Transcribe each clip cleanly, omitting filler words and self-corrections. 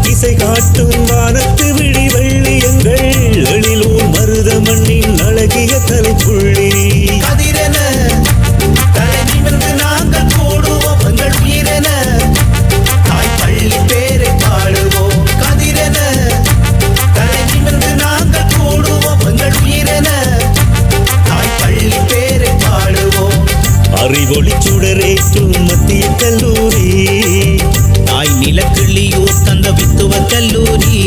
திசை காட்டும் வானத்து விழி வெள்ளி எங்கள் எழிலூர் மருத மண்ணின் அழகிய தலைப்புள்ளி. கதிரென தலை நிமிர்ந்து நாங்கள் கூடுவோம் எங்கள் உயிரென தாய் பள்ளி பேரை பாடுவோம். கதிரென தலை நிமிர்ந்து நாங்கள் கூடுவோம் எங்கள் உயிரென தாய் பள்ளி பேரை பாடுவோம். அறிவொளி சுடரேற்றும் மத்திய கல்லூரி தாய் நிலக்கிள்ளியூர் தந்த வித்துவ கல்லூரி.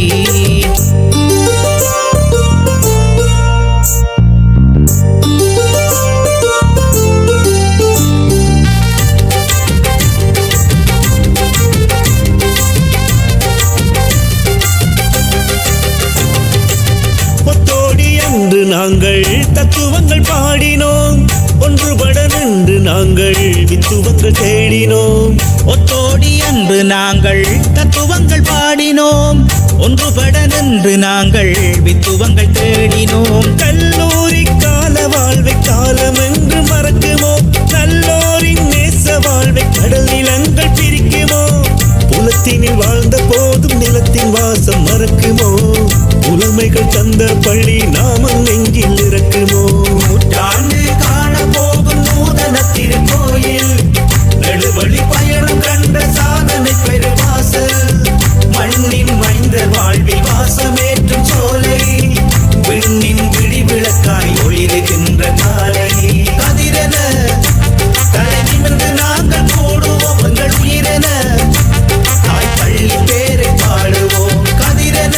ஒத்தோடி என்று நாங்கள் தத்துவங்கள் பாடினோம், ஒன்றுபட நின்று நாங்கள் வித்துவங்கள் தேடினோம். ஒத்தோடி அன்று நாங்கள் தத்துவங்கள் பாடினோம், ஒன்றுபட நின்று நாங்கள் வித்துவங்கள் தேடினோம். கல்லூரி கால வாழ்வை காலம் என்று மறக்குமோ, நல்லோரின் நேச வாழ்வை கடல் நிலங்கள் பிரிக்குமோ, புலத்தினில் வாழ்ந்த போதும் நிலத்தின் வாசம் மறக்குமோ, புலமைகள் தந்த பள்ளி நாமம் நெஞ்சில் இருக்குமோ. நூற்றாண்டு காண போகும் நூதன திருக்கோயில், நெடுவழி பயணம் கண்ட சாதனை பெருவாசல், மண்ணின் மைந்த வாழ்வில் வாசமேற்றும் சோலை, விண்ணின் விழி விளக்காய் ஒளிருகின்ற காலை. கதிரென தலை நிமிர்ந்து நாங்கள் கூடுவோம் எங்கள் உயிரென தாய் பள்ளி பேரை பாடுவோம். கதிரென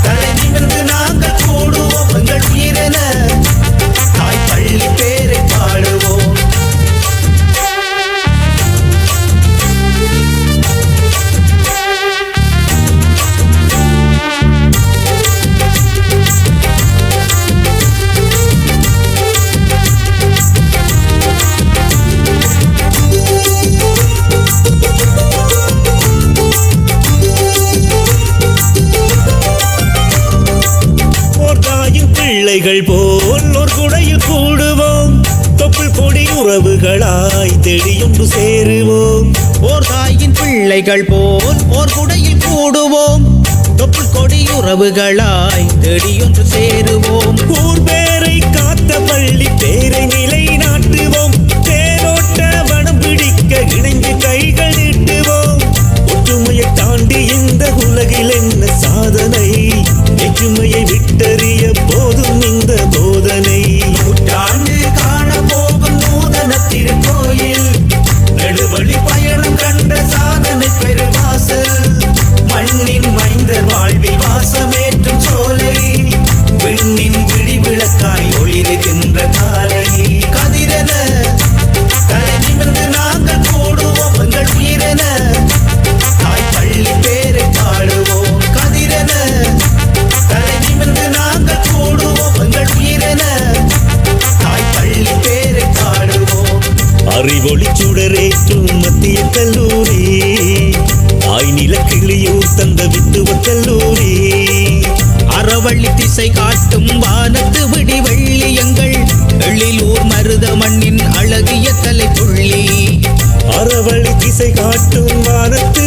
தலை நிமிர்ந்து நாங்கள் கூடுவோம் எங்கள் உயிரென தாய் பள்ளி பேரை பாடுவோம். பிள்ளைகள் போல் ஒரு குடையில் கூடுவோம், தொப்புள் கொடி உறவுகளாய் தேடியொன்று சேருவோம். ஓர் தாயின் பிள்ளைகள் போல் ஓர் குடையில் கூடுவோம், தொப்புள் கொடி உறவுகளாய் தேடியொன்று சேருவோம். ஊர் பேரை காத்த பள்ளி பேரை நிலை நாட்டுவோம், தேரோட்ட வனம் பிடிக்க இணைந்து கைகள் நீட்டுவோம். ஒற்றுமையை தாண்டி இந்த உலகில் என்ன சாதனை, எற்றுமையை விட்டறிய போதும் இந்த போதனை. நூற்றாண்டு காண போகும் நூதன திருக்கோயில், நெடுவழி பயணம் கண்ட சாதனை பெருவாசல், மண்ணின் மைந்த வாழ்வில் வாசமேற்றும் சோலை, விண்ணின் விழி விளக்காய் ஒளிருகின்ற காலை. கதிரென தலை நிமிர்ந்து நாங்கள் கூடுவோம் எங்கள் உயிரென தாய் பள்ளி பேரை பாடுவோம். கதிரென தலை நிமிர்ந்து நாங்கள் கூடுவோம் எங்கள் உயிரென தாய் பள்ளி பேரை பாடுவோம். அறிவொளி சுடரேற்றும் மத்திய கல்லூரி தாய் நிலக்கிள்ளியூர் தந்த வித்துவ கல்லூரி. அறவள்ளி திசை காட்டும் வானத்து விடி வெள்ளி எங்கள் எழிலூர் மருத மண்ணின் அழகிய தலைப்புள்ளி. அறவழி திசை காட்டும் வானத்து